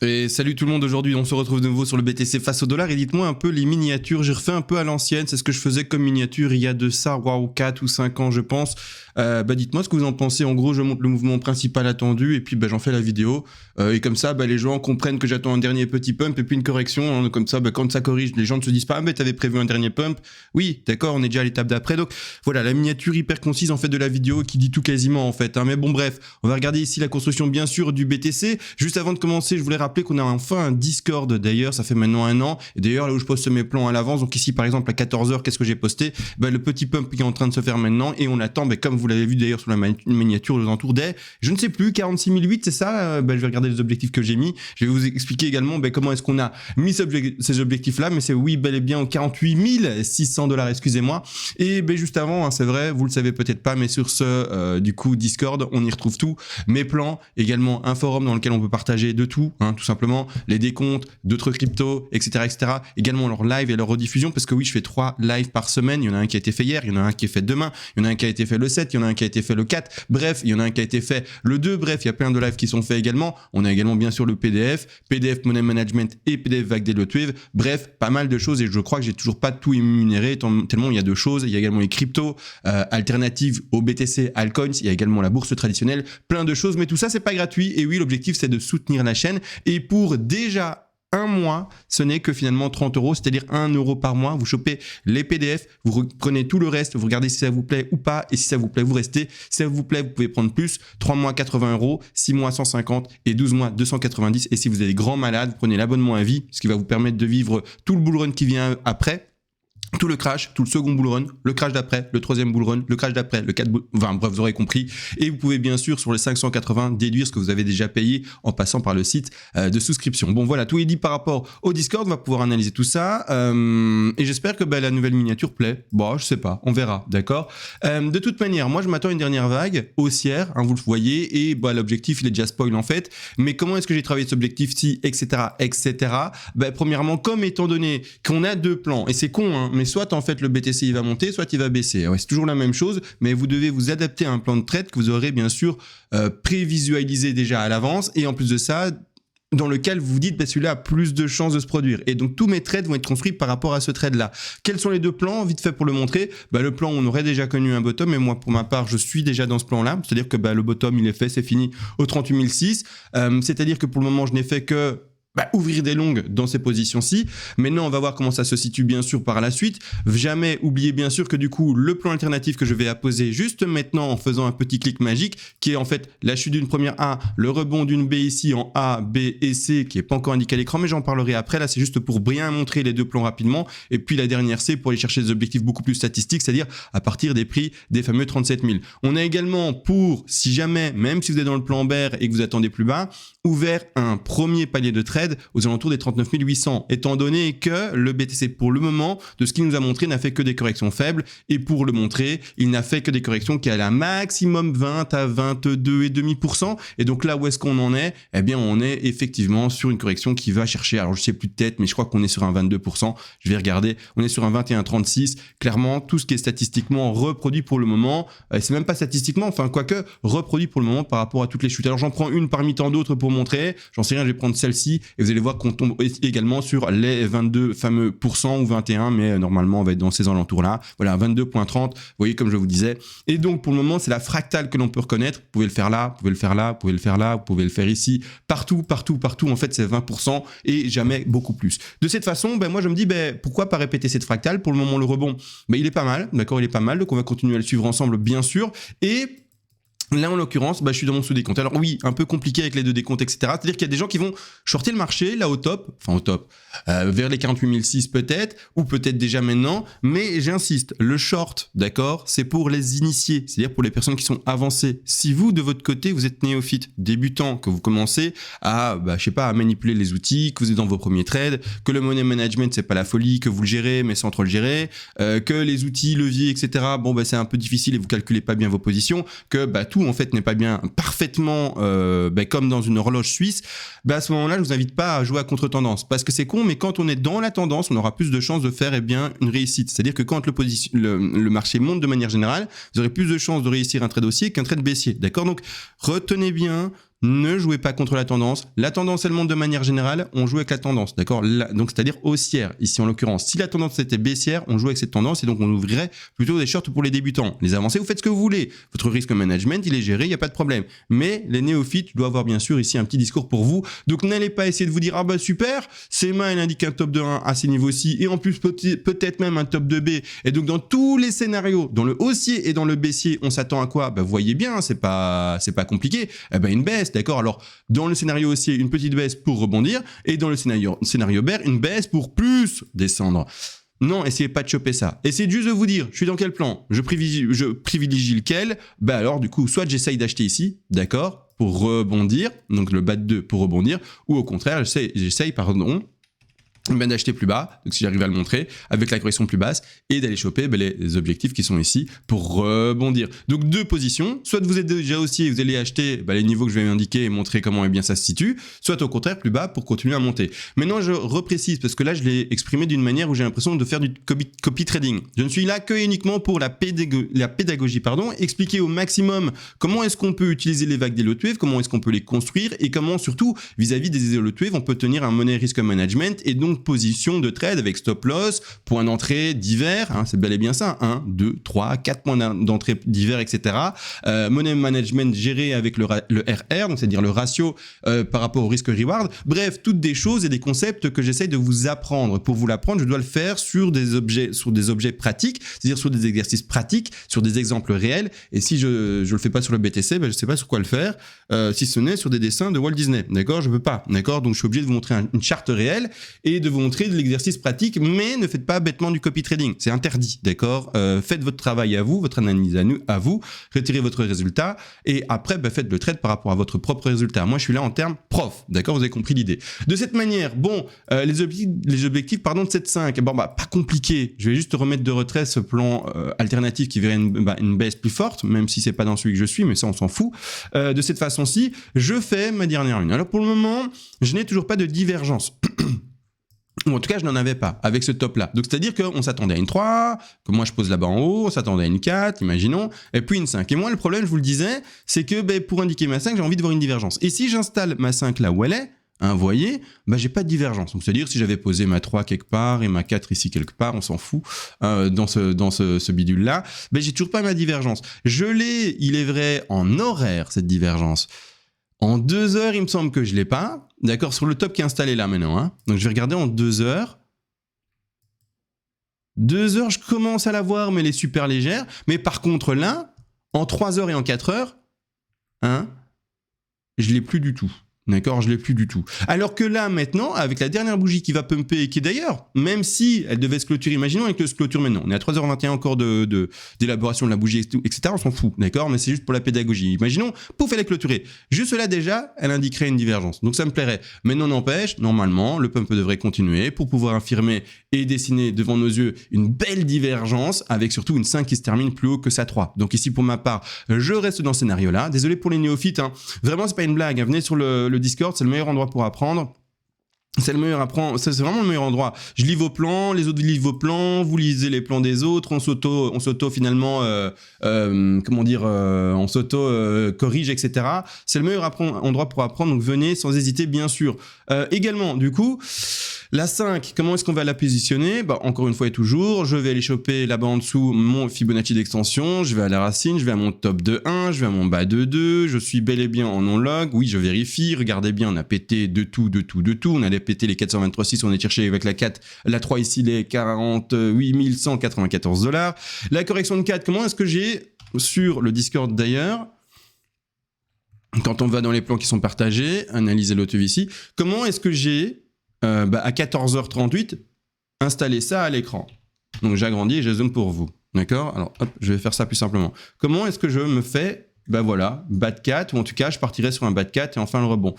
Et salut tout le monde, aujourd'hui on se retrouve de nouveau sur le BTC face au dollar et dites-moi un peu les miniatures, j'ai refait un peu à l'ancienne, c'est ce que je faisais comme miniature il y a de ça, waouh, 4 ou 5 ans je pense. Dites-moi ce que vous en pensez, en gros je montre le mouvement principal attendu et puis j'en fais la vidéo et comme ça les gens comprennent que j'attends un dernier petit pump et puis une correction, hein, comme ça quand ça corrige les gens ne se disent pas ah mais t'avais prévu un dernier pump, oui d'accord on est déjà à l'étape d'après, donc voilà la miniature hyper concise en fait de la vidéo qui dit tout quasiment en fait, hein. Mais bon bref, on va regarder ici la construction bien sûr du BTC, juste avant de commencer je voulais rappeler qu'on a enfin un Discord d'ailleurs, ça fait maintenant 1 an, et d'ailleurs là où je poste mes plans à l'avance, donc ici par exemple à 14h, qu'est-ce que j'ai posté, le petit pump qui est en train de se faire maintenant, et on attend, comme vous l'avez vu d'ailleurs sur la miniature, aux alentours des, je ne sais plus, 46 008, c'est ça, je vais regarder les objectifs que j'ai mis, je vais vous expliquer également comment est-ce qu'on a mis ces objectifs-là, mais c'est oui, bel et bien aux 48 600 $, excusez-moi, et juste avant, hein, c'est vrai, vous le savez peut-être pas, mais sur ce, du coup, Discord, on y retrouve tout, mes plans, également un forum dans lequel on peut partager de tout, hein, tout simplement, les décomptes, d'autres cryptos, etc., etc. Également leur live et leur rediffusion, parce que oui, je fais 3 lives par semaine. Il y en a un qui a été fait hier, il y en a un qui est fait demain, il y en a un qui a été fait le 7, il y en a un qui a été fait le 4. Bref, il y en a un qui a été fait le 2. Bref, il y a plein de lives qui sont faits également. On a également bien sûr le PDF Money Management et PDF Vague des Lotwave. Bref, pas mal de choses et je crois que j'ai toujours pas tout énuméré tellement il y a de choses. Il y a également les cryptos alternatives au BTC, altcoins. Il y a également la bourse traditionnelle. Plein de choses, mais tout ça c'est pas gratuit. Et oui, l'objectif c'est de soutenir la chaîne. Et pour déjà un mois, ce n'est que finalement 30 €, c'est-à-dire 1 € par mois. Vous chopez les PDF, vous prenez tout le reste, vous regardez si ça vous plaît ou pas, et si ça vous plaît, vous restez. Si ça vous plaît, vous pouvez prendre plus. 3 mois, 80 €, 6 mois, 150 et 12 mois, 290. Et si vous êtes des grands malades, vous prenez l'abonnement à vie, ce qui va vous permettre de vivre tout le bull run qui vient après. Tout le crash, tout le second bull run, le crash d'après, le troisième bull run, le crash d'après, le 4 bull... Enfin bref, vous aurez compris. Et vous pouvez bien sûr sur les 580 déduire ce que vous avez déjà payé en passant par le site de souscription. Bon voilà, tout est dit par rapport au Discord, on va pouvoir analyser tout ça. Et j'espère que la nouvelle miniature plaît. Bon, je sais pas, on verra, d'accord. De toute manière, moi je m'attends à une dernière vague haussière, hein, vous le voyez, et l'objectif il est déjà spoil en fait. Mais comment est-ce que j'ai travaillé cet objectif-ci, etc., etc. Premièrement, comme étant donné qu'on a 2 plans, et c'est con, hein, mais soit en fait le BTC il va monter, soit il va baisser. Ouais, c'est toujours la même chose, mais vous devez vous adapter à un plan de trade que vous aurez bien sûr prévisualisé déjà à l'avance, et en plus de ça, dans lequel vous vous dites celui-là a plus de chances de se produire. Et donc tous mes trades vont être construits par rapport à ce trade-là. Quels sont les 2 plans? Vite fait pour le montrer. Le plan, on aurait déjà connu un bottom, et moi pour ma part, je suis déjà dans ce plan-là. C'est-à-dire que le bottom, il est fait, c'est fini au 38 006. C'est-à-dire que pour le moment, je n'ai fait que ouvrir des longues dans ces positions-ci. Maintenant, on va voir comment ça se situe bien sûr par la suite. Jamais oublier bien sûr que du coup, le plan alternatif que je vais apposer juste maintenant en faisant un petit clic magique, qui est en fait la chute d'une première A, le rebond d'une B ici en A, B et C, qui est pas encore indiqué à l'écran, mais j'en parlerai après. Là, c'est juste pour bien montrer les 2 plans rapidement. Et puis la dernière C pour aller chercher des objectifs beaucoup plus statistiques, c'est-à-dire à partir des prix des fameux 37 000. On a également pour, si jamais, même si vous êtes dans le plan bear et que vous attendez plus bas, ouvert un premier palier de trade aux alentours des 39 800, étant donné que le BTC, pour le moment, de ce qu'il nous a montré, n'a fait que des corrections faibles, et pour le montrer, il n'a fait que des corrections qui allaient à maximum 20 à 22,5%, et donc là où est-ce qu'on en est? Eh bien, on est effectivement sur une correction qui va chercher, alors je sais plus de tête, mais je crois qu'on est sur un 22%, je vais regarder, on est sur un 21,36, clairement, tout ce qui est statistiquement reproduit pour le moment, c'est même pas statistiquement, enfin, quoique, reproduit pour le moment par rapport à toutes les chutes. Alors j'en prends une parmi tant d'autres pour montrer, j'en sais rien, je vais prendre celle-ci, et vous allez voir qu'on tombe également sur les 22 fameux pourcents ou 21, mais normalement on va être dans ces alentours-là. Voilà, 22,30, vous voyez comme je vous disais. Et donc pour le moment, c'est la fractale que l'on peut reconnaître. Vous pouvez le faire là, vous pouvez le faire là, vous pouvez le faire là, vous pouvez le faire ici. Partout, partout, partout, en fait, c'est 20% et jamais beaucoup plus. De cette façon, moi je me dis, pourquoi pas répéter cette fractale? Pour le moment, le rebond, il est pas mal, d'accord, il est pas mal. Donc on va continuer à le suivre ensemble, bien sûr. Et là, en l'occurrence, je suis dans mon sous-décompte. Alors oui, un peu compliqué avec les 2 décomptes, etc. C'est-à-dire qu'il y a des gens qui vont shorter le marché, là, au top, vers les 48 006 peut-être, ou peut-être déjà maintenant, mais j'insiste, le short, d'accord, c'est pour les initiés, c'est-à-dire pour les personnes qui sont avancées. Si vous, de votre côté, vous êtes néophyte, débutant, que vous commencez à, à manipuler les outils, que vous êtes dans vos premiers trades, que le money management, c'est pas la folie, que vous le gérez, mais sans trop le gérer, que les outils, leviers, etc., c'est un peu difficile et vous calculez pas bien vos positions, que, tout en fait n'est pas bien parfaitement comme dans une horloge suisse, à ce moment-là je vous invite pas à jouer à contre-tendance, parce que c'est con, mais quand on est dans la tendance on aura plus de chances de faire une réussite. C'est-à-dire que quand le marché monte de manière générale, vous aurez plus de chances de réussir un trade haussier qu'un trade baissier, d'accord? Donc retenez bien, ne jouez pas contre la tendance. La tendance, elle monte de manière générale, on joue avec la tendance, d'accord? Donc, c'est-à-dire haussière, ici en l'occurrence. Si la tendance était baissière, on joue avec cette tendance et donc on ouvrirait plutôt des shorts pour les débutants. Les avancées, vous faites ce que vous voulez. Votre risque management, il est géré, il n'y a pas de problème. Mais les néophytes, je dois avoir bien sûr ici un petit discours pour vous. Donc, n'allez pas essayer de vous dire, ah bah super, CMA, elle indique un top de 1 à ces niveaux-ci et en plus peut-être même un top de B. Et donc, dans tous les scénarios, dans le haussier et dans le baissier, on s'attend à quoi? Bah, vous voyez bien, c'est pas compliqué. Eh ben, une baisse. D'accord. Alors, dans le scénario haussier, une petite baisse pour rebondir et dans le scénario bear, une baisse pour plus descendre. Non, essayez pas de choper ça. Essayez juste de vous dire, je suis dans quel plan? Je privilégie lequel? Bah alors, du coup, soit j'essaye d'acheter ici, d'accord, pour rebondir, donc le bas de 2 pour rebondir, ou au contraire, j'essaye, d'acheter plus bas, donc si j'arrive à le montrer, avec la correction plus basse, et d'aller choper les objectifs qui sont ici pour rebondir. Donc 2 positions, soit vous êtes déjà haussier et vous allez acheter les niveaux que je vais indiquer et montrer comment bien ça se situe, soit au contraire plus bas pour continuer à monter. Maintenant je reprécise, parce que là je l'ai exprimé d'une manière où j'ai l'impression de faire du copy trading. Je ne suis là que uniquement pour la pédagogie, expliquer au maximum comment est-ce qu'on peut utiliser les vagues des low wave, comment est-ce qu'on peut les construire, et comment surtout vis-à-vis des low wave on peut tenir un money risk management, et donc position de trade avec stop loss, point d'entrée divers, c'est bel et bien ça, 1, 2, 3, 4 points d'entrée divers, etc. Money management géré avec le RR, donc c'est-à-dire le ratio par rapport au risque reward. Bref, toutes des choses et des concepts que j'essaye de vous apprendre. Pour vous l'apprendre, je dois le faire sur des objets pratiques, c'est-à-dire sur des exercices pratiques, sur des exemples réels. Et si je le fais pas sur le BTC, je sais pas sur quoi le faire, si ce n'est sur des dessins de Walt Disney. D'accord, je peux pas. D'accord, donc je suis obligé de vous montrer une charte réelle et de vous montrer de l'exercice pratique, mais ne faites pas bêtement du copy trading, c'est interdit, d'accord. Faites votre travail à vous, votre analyse à vous, retirez votre résultat, et après, faites le trade par rapport à votre propre résultat. Moi, je suis là en termes prof, d'accord, vous avez compris l'idée. De cette manière, les objectifs de 7.5, pas compliqué, je vais juste remettre de retrait ce plan alternatif qui verrait une baisse plus forte, même si c'est pas dans celui que je suis, mais ça, on s'en fout. De cette façon-ci, je fais ma dernière une. Alors, pour le moment, je n'ai toujours pas de divergence. Ou en tout cas, je n'en avais pas avec ce top-là. Donc, c'est-à-dire qu'on s'attendait à une 3, que moi, je pose là-bas en haut, on s'attendait à une 4, imaginons, et puis une 5. Et moi, le problème, je vous le disais, c'est que pour indiquer ma 5, j'ai envie de voir une divergence. Et si j'installe ma 5 là où elle est, vous voyez, j'ai pas de divergence. Donc, c'est-à-dire si j'avais posé ma 3 quelque part et ma 4 ici quelque part, on s'en fout, dans ce bidule-là, j'ai toujours pas ma divergence. Je l'ai, il est vrai, en horaire, cette divergence. En 2 heures, il me semble que je l'ai pas. D'accord, sur le top qui est installé là maintenant. Donc, je vais regarder en 2 heures. 2 heures, je commence à la voir, mais elle est super légère. Mais par contre, là, en 3 heures et en 4 heures, je l'ai plus du tout. D'accord, je l'ai plus du tout. Alors que là, maintenant, avec la dernière bougie qui va pumper, et qui d'ailleurs, même si elle devait se clôturer, imaginons avec le se clôture maintenant, on est à 3h21 encore d'élaboration de la bougie, etc., on s'en fout, d'accord, mais c'est juste pour la pédagogie. Imaginons, pouf, elle est clôturée. Juste là, déjà, elle indiquerait une divergence. Donc ça me plairait. Mais non n'empêche, normalement, le pump devrait continuer pour pouvoir affirmer et dessiner devant nos yeux une belle divergence, avec surtout une 5 qui se termine plus haut que sa 3. Donc ici, pour ma part, je reste dans ce scénario-là. Désolé pour les néophytes, Vraiment, c'est pas une blague. Venez sur le Discord, c'est le meilleur endroit pour apprendre. C'est vraiment le meilleur endroit. Je lis vos plans, les autres lisent vos plans, vous lisez les plans des autres, on s'auto finalement, on s'auto corrige, etc. C'est le meilleur endroit pour apprendre, donc venez sans hésiter, bien sûr. Également, du coup, la 5, comment est-ce qu'on va la positionner? Encore une fois et toujours, je vais aller choper là-bas en dessous mon Fibonacci d'extension, je vais à la racine, je vais à mon top de 1, je vais à mon bas de 2, je suis bel et bien en non-log, oui, je vérifie, regardez bien, on a pété de tout, on allait péter les 423,6, on est cherché avec la 4, la 3 ici, les 48 194 $. La correction de 4, comment est-ce que j'ai, sur le Discord d'ailleurs, quand on va dans les plans qui sont partagés, analyser l'auto ici, comment est-ce que j'ai à 14h38, installer ça à l'écran. Donc j'agrandis et je zoome pour vous. D'accord? Alors hop, je vais faire ça plus simplement. Comment est-ce que je me fais, voilà, bas de 4, ou en tout cas je partirai sur un bas de 4 et enfin le rebond.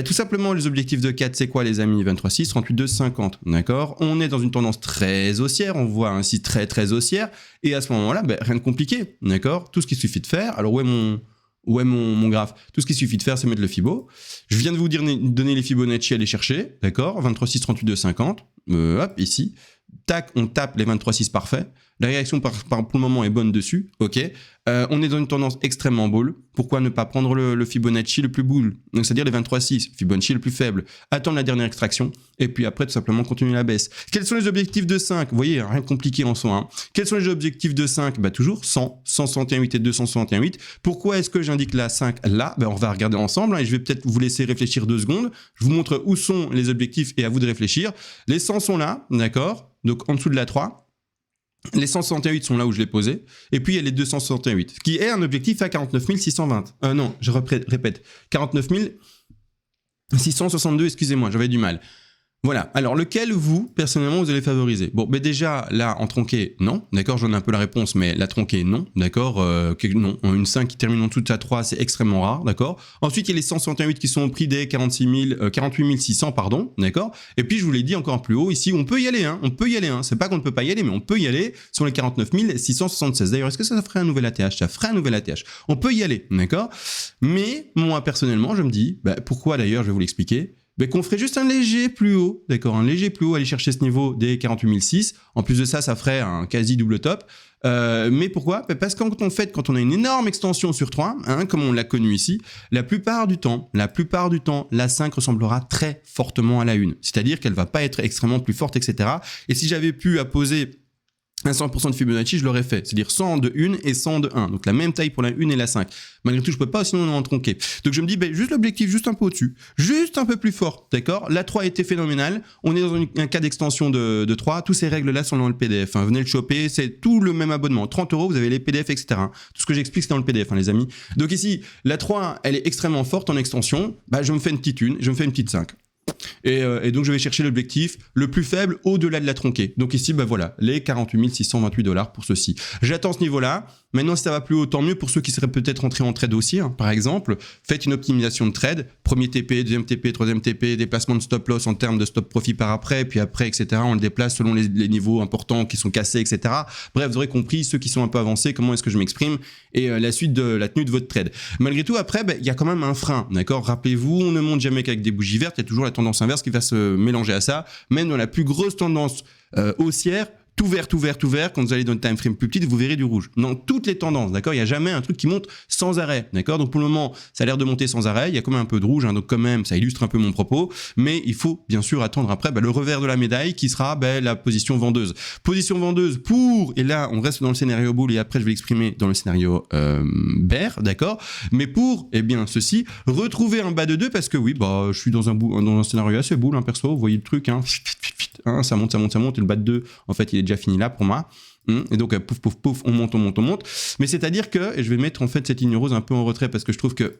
Tout simplement, les objectifs de 4, c'est quoi les amis? 23,6, 38,2, 50. D'accord? On est dans une tendance très haussière, on voit ainsi très très haussière, et à ce moment-là, rien de compliqué. D'accord? Tout ce qu'il suffit de faire, alors où est mon graphe? Tout ce qu'il suffit de faire, c'est mettre le Fibo. Je viens de vous donner les Fibonacci à aller chercher, d'accord? 23,6, 38,2, 50. hop, ici, tac, on tape les 23,6 parfait. La réaction pour le moment est bonne dessus, ok. On est dans une tendance extrêmement bull. Pourquoi ne pas prendre le Fibonacci le plus bull, donc c'est-à-dire les 23,6, Fibonacci le plus faible, attendre la dernière extraction, et puis après tout simplement continuer la baisse. Quels sont les objectifs de 5? Vous voyez, rien de compliqué en soi. Hein. Quels sont les objectifs de 5? Bah toujours 100, 161,8 et 261,8. Pourquoi est-ce que j'indique la 5 là? Bah on va regarder ensemble, hein, et je vais peut-être vous laisser réfléchir 2 secondes. Je vous montre où sont les objectifs et à vous de réfléchir. Les 100 sont là, d'accord? Donc en dessous de la 3. Les 168 sont là où je l'ai posé. Et puis, il y a les 268, qui est un objectif à 49 620. Non, je répète. 49 662, excusez-moi, j'avais du mal. Voilà. Alors, lequel, vous, personnellement, vous allez favoriser? Bon, ben déjà, là, en tronqué, non. D'accord, j'en ai un peu la réponse, mais la tronquée, non. D'accord, non. Une 5 qui termine en dessous de la 3, c'est extrêmement rare. D'accord. Ensuite, il y a les 168 qui sont au prix des 48 600, pardon. D'accord. Et puis, je vous l'ai dit encore plus haut, ici, on peut y aller, hein. On peut y aller, hein. C'est pas qu'on ne peut pas y aller, mais on peut y aller sur les 49 676. D'ailleurs, est-ce que ça ferait un nouvel ATH? Ça ferait un nouvel ATH. On peut y aller. D'accord. Mais, moi, personnellement, je me dis, bah, pourquoi d'ailleurs, je vais vous l'expliquer. Mais qu'on ferait juste un léger plus haut, d'accord, un léger plus haut, aller chercher ce niveau des 48 600. En plus de ça, ça ferait un quasi double top. Mais pourquoi? Parce qu'en fait, quand on a une énorme extension sur 3, hein, comme on l'a connu ici, la plupart du temps, la 5 ressemblera très fortement à la 1. C'est-à-dire qu'elle va pas être extrêmement plus forte, etc. Et si j'avais pu apposer un 100% de Fibonacci, je l'aurais fait. C'est-à-dire 100 de 1 et 100 de 1. Donc la même taille pour la 1 et la 5. Malgré tout, je peux pas, sinon on est en tronqué. Donc je me dis, ben, juste l'objectif, juste un peu au-dessus. Juste un peu plus fort, d'accord? La 3 était phénoménale. On est dans un cas d'extension de 3. Toutes ces règles-là sont dans le PDF. Hein. Venez le choper, c'est tout le même abonnement. 30 €, vous avez les PDF, etc. Tout ce que j'explique, c'est dans le PDF, hein, les amis. Donc ici, la 3, elle est extrêmement forte en extension. Bah, je me fais une petite 1, je me fais une petite 5. Et donc je vais chercher l'objectif le plus faible au-delà de la tronquée. Donc ici, bah voilà, les 48 628 $ pour ceci. J'attends ce niveau-là. Maintenant, si ça va plus haut, tant mieux pour ceux qui seraient peut-être rentrés en trade aussi. Hein. Par exemple, faites une optimisation de trade. Premier TP, deuxième TP, troisième TP, déplacement de stop loss en termes de stop profit par après, puis après, etc. On le déplace selon les niveaux importants qui sont cassés, etc. Bref, vous aurez compris, ceux qui sont un peu avancés, comment est-ce que je m'exprime et la suite de la tenue de votre trade. Malgré tout, après, il y a quand même un frein, d'accord? Rappelez-vous, on ne monte jamais qu'avec des bougies vertes. Il y a toujours la tendance inverse qui va se mélanger à ça. Même dans la plus grosse tendance haussière, tout vert, quand vous allez dans une time frame plus petite, vous verrez du rouge. Dans toutes les tendances, d'accord? Il n'y a jamais un truc qui monte sans arrêt, d'accord? Donc pour le moment, ça a l'air de monter sans arrêt, il y a quand même un peu de rouge, hein, donc quand même, ça illustre un peu mon propos, mais il faut bien sûr attendre après le revers de la médaille qui sera la position vendeuse. Position vendeuse pour, et là on reste dans le scénario bull et après je vais l'exprimer dans le scénario bear, d'accord? Mais pour, eh bien ceci, retrouver un bas de 2 parce que oui, je suis dans un scénario assez bull, hein, perso, vous voyez le truc, hein, ça monte, et le bas de 2, en fait, il est déjà fini là pour moi. Et donc, pouf, on monte. Mais c'est-à-dire que, et je vais mettre en fait cette ligne rose un peu en retrait parce que je trouve que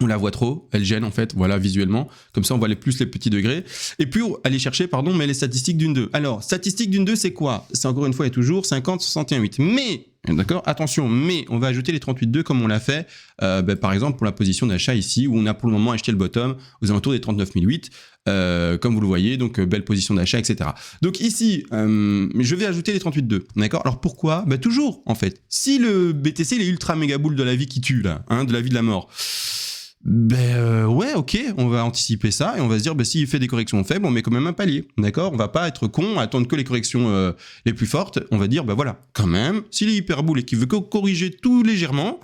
on la voit trop, elle gêne en fait, voilà, visuellement. Comme ça, on voit les petits degrés. Et puis, aller chercher, mais les statistiques d'une 2. Alors, statistiques d'une 2, c'est quoi? C'est encore une fois et toujours 50, 61,8. Mais, d'accord, attention, mais on va ajouter les 38,2 comme on l'a fait, par exemple, pour la position d'achat ici, où on a pour le moment acheté le bottom aux alentours des 39,008. Comme vous le voyez, donc belle position d'achat, etc. Donc ici, je vais ajouter les 38,2, d'accord? Alors pourquoi? Toujours, en fait. Si le BTC, il est ultra méga boule de la vie qui tue, là, hein, de la vie de la mort, ouais, ok, on va anticiper ça et on va se dire, s'il fait des corrections faibles, on met quand même un palier, d'accord? On va pas être con, attendre que les corrections les plus fortes, on va dire, voilà, quand même, s'il est hyper boule et qu'il veut corriger tout légèrement,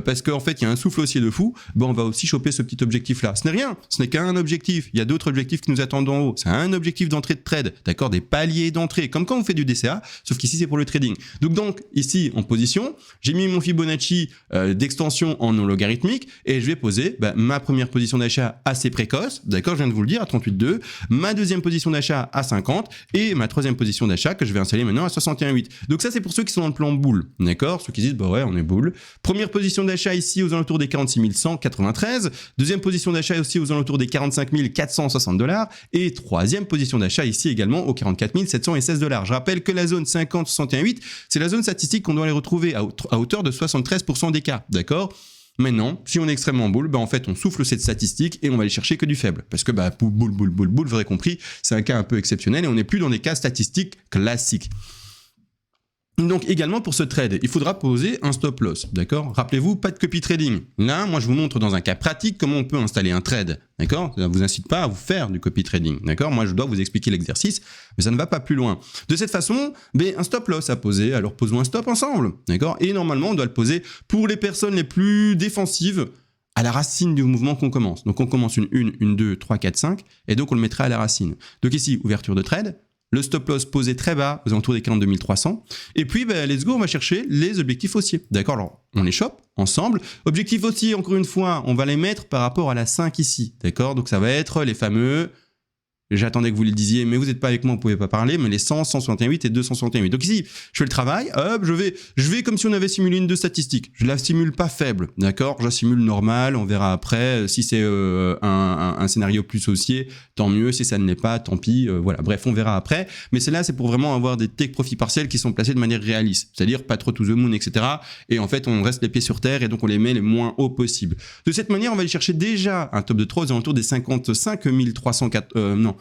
parce qu'en fait il y a un souffle haussier de fou, on va aussi choper ce petit objectif là. Ce n'est rien, ce n'est qu'un objectif, il y a d'autres objectifs qui nous attendent en haut, c'est un objectif d'entrée de trade, d'accord, des paliers d'entrée, comme quand on fait du DCA, sauf qu'ici c'est pour le trading. Donc ici en position, j'ai mis mon Fibonacci d'extension en non logarithmique et je vais poser ma première position d'achat assez précoce, d'accord, je viens de vous le dire, à 38,2, ma deuxième position d'achat à 50 et ma troisième position d'achat que je vais installer maintenant à 61,8. Donc ça c'est pour ceux qui sont dans le plan boule, d'accord, ceux qui disent ouais on est boule. Première position d'achat ici aux alentours des 46 193, deuxième position d'achat aussi aux alentours des 45 460 $, et troisième position d'achat ici également aux 44 716 $. Je rappelle que la zone 50-61,8, c'est la zone statistique qu'on doit aller retrouver à hauteur de 73% des cas, d'accord? Maintenant, si on est extrêmement bull, en fait, on souffle cette statistique et on va aller chercher que du faible. Parce que bull, vous aurez compris, c'est un cas un peu exceptionnel et on n'est plus dans des cas statistiques classiques. Donc également pour ce trade, il faudra poser un stop loss, d'accord? Rappelez-vous, pas de copy trading. Là, moi je vous montre dans un cas pratique comment on peut installer un trade, d'accord? Ça ne vous incite pas à vous faire du copy trading, d'accord? Moi je dois vous expliquer l'exercice, mais ça ne va pas plus loin. De cette façon, un stop loss à poser, alors posons un stop ensemble, d'accord? Et normalement on doit le poser pour les personnes les plus défensives, à la racine du mouvement qu'on commence. Donc on commence une 2, 3, 4, 5, et donc on le mettra à la racine. Donc ici, ouverture de trade, le stop loss posé très bas, aux alentours des 42 300. Et puis, let's go, on va chercher les objectifs haussiers. D'accord, alors on les chope ensemble. Objectifs haussiers, encore une fois, on va les mettre par rapport à la 5 ici. D'accord, donc ça va être les fameux... J'attendais que vous le disiez, mais vous n'êtes pas avec moi, vous ne pouvez pas parler, mais les 100, 161 et 261. Donc ici, je fais le travail, hop, je vais comme si on avait simulé une 2 statistique. Je la simule pas faible, d'accord? Je la simule normale, on verra après. Si c'est un scénario plus haussier, tant mieux. Si ça ne l'est pas, tant pis. Voilà, bref, on verra après. Mais celle-là, c'est pour vraiment avoir des take profit partiels qui sont placés de manière réaliste. C'est-à-dire pas trop to the moon, etc. Et en fait, on reste les pieds sur terre et donc on les met les moins hauts possible. De cette manière, on va aller chercher déjà un top de 3 aux alentours des 55 339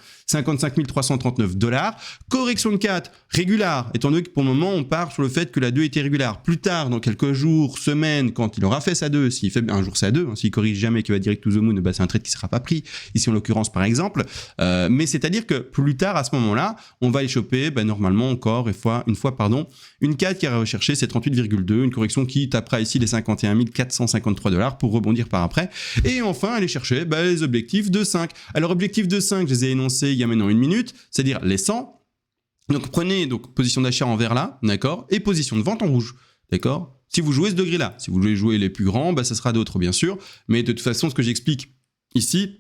$. Correction de 4, régulière, étant donné que pour le moment, on part sur le fait que la 2 était régulière. Plus tard, dans quelques jours, semaines, quand il aura fait sa 2, s'il fait un jour sa 2, s'il corrige jamais qu'il va direct to the moon, c'est un trade qui ne sera pas pris, ici en l'occurrence par exemple. Mais c'est-à-dire que plus tard, à ce moment-là, on va aller choper normalement encore une 4 qui a recherché c'est 38,2, une correction qui tapera ici les 51 453 $ pour rebondir par après. Et enfin, aller chercher les objectifs de 5. Alors, objectifs de 5, je les ai énoncés il y a maintenant 1 minute, c'est-à-dire les 100. Donc prenez position d'achat en vert là, d'accord, et position de vente en rouge, d'accord. Si vous jouez ce degré-là, si vous voulez jouer les plus grands, ça sera d'autres bien sûr, mais de toute façon, ce que j'explique ici,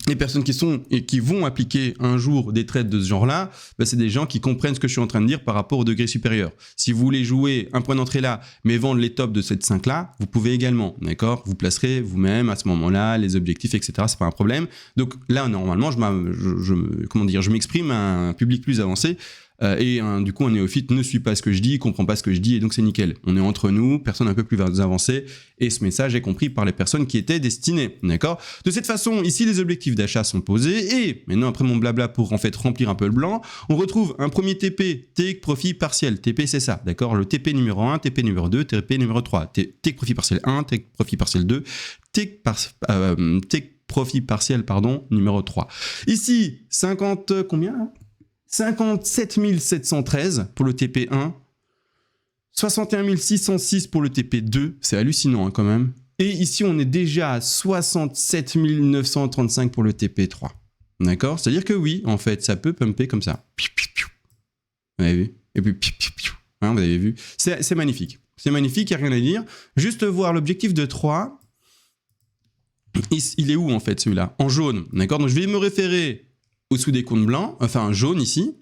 les personnes qui vont appliquer un jour des trades de ce genre-là, c'est des gens qui comprennent ce que je suis en train de dire par rapport au degré supérieur. Si vous voulez jouer un point d'entrée là, mais vendre les tops de cette 5-là, vous pouvez également, d'accord? Vous placerez vous-même à ce moment-là les objectifs, etc. C'est pas un problème. Donc là, normalement, je m'exprime à un public plus avancé. Du coup, un néophyte ne suit pas ce que je dis, comprend pas ce que je dis, et donc c'est nickel. On est entre nous, personne un peu plus avancée, et ce message est compris par les personnes qui étaient destinées, d'accord? De cette façon, ici, les objectifs d'achat sont posés, et maintenant, après mon blabla pour en fait remplir un peu le blanc, on retrouve un premier TP, take profit partiel. TP, c'est ça, d'accord? Le TP numéro 1, TP numéro 2, TP numéro 3. Take profit partiel 1, take profit partiel 2, take profit partiel, numéro 3. Ici, 50, combien là? 57 713 pour le TP1, 61 606 pour le TP2, c'est hallucinant quand même. Et ici, on est déjà à 67 935 pour le TP3. D'accord? C'est-à-dire que oui, en fait, ça peut pumper comme ça. Vous avez vu? Et puis, hein, vous avez vu? C'est magnifique. C'est magnifique, il n'y a rien à dire. Juste voir l'objectif de 3. Il est où, en fait, celui-là? En jaune. D'accord? Donc, je vais me référer au-dessous des comptes blancs, enfin jaune ici.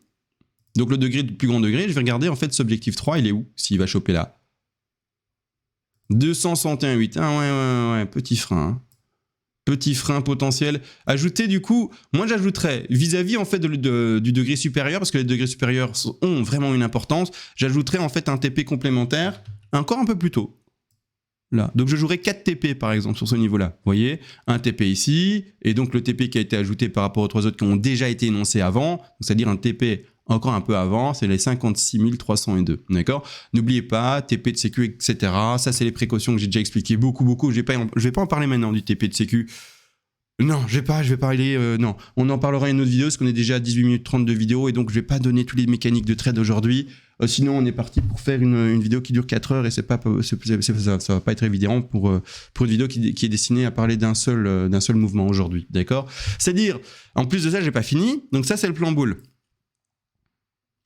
Donc le plus grand degré, je vais regarder en fait ce objectif 3, il est où? S'il va choper là. 261,8. Ah ouais, petit frein. Hein. Petit frein potentiel. Ajouter du coup, moi j'ajouterais vis-à-vis en fait du degré supérieur, parce que les degrés supérieurs ont vraiment une importance, j'ajouterais en fait un TP complémentaire encore un peu plus tôt. Là. Donc je jouerai 4 TP par exemple sur ce niveau-là. Vous voyez, un TP ici, et donc le TP qui a été ajouté par rapport aux 3 autres qui ont déjà été énoncés avant, c'est-à-dire un TP encore un peu avant, c'est les 56 302. D'accord? N'oubliez pas, TP de sécu, etc. Ça, c'est les précautions que j'ai déjà expliquées beaucoup. Je vais pas en parler maintenant du TP de sécu. Non, je vais parler... non, on en parlera une autre vidéo, parce qu'on est déjà à 18 minutes 30 de vidéo, et donc je vais pas donner toutes les mécaniques de trade aujourd'hui. Sinon, on est parti pour faire une vidéo qui dure 4 heures, et ça va pas être évident pour une vidéo qui est destinée à parler d'un seul mouvement aujourd'hui. D'accord? C'est-à-dire, en plus de ça, j'ai pas fini. Donc ça, c'est le plan boule.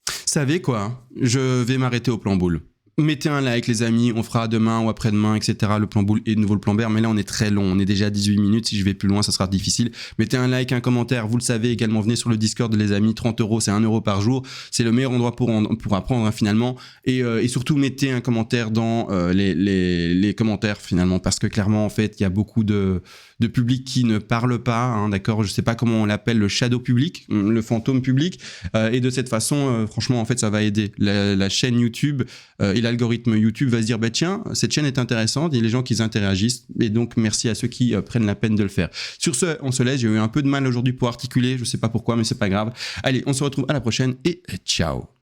Vous savez quoi? Je vais m'arrêter au plan boule. Mettez un like les amis, on fera demain ou après-demain, etc. le plan boule et de nouveau le plan bear, mais là on est très long, on est déjà à 18 minutes, si je vais plus loin ça sera difficile. Mettez un like, un commentaire, vous le savez également, venez sur le Discord les amis, 30 €, c'est 1 € par jour, c'est le meilleur endroit pour apprendre hein, finalement, et surtout mettez un commentaire dans les commentaires finalement, parce que clairement en fait il y a beaucoup de public qui ne parle pas, hein, d'accord, je sais pas comment on l'appelle, le shadow public, le fantôme public, et de cette façon franchement en fait ça va aider la chaîne YouTube et l'algorithme YouTube va se dire bah tiens cette chaîne est intéressante, il y a les gens qui interagissent, et donc merci à ceux qui prennent la peine de le faire. Sur ce on se laisse, j'ai eu un peu de mal aujourd'hui pour articuler, je sais pas pourquoi mais c'est pas grave. Allez on se retrouve à la prochaine et ciao.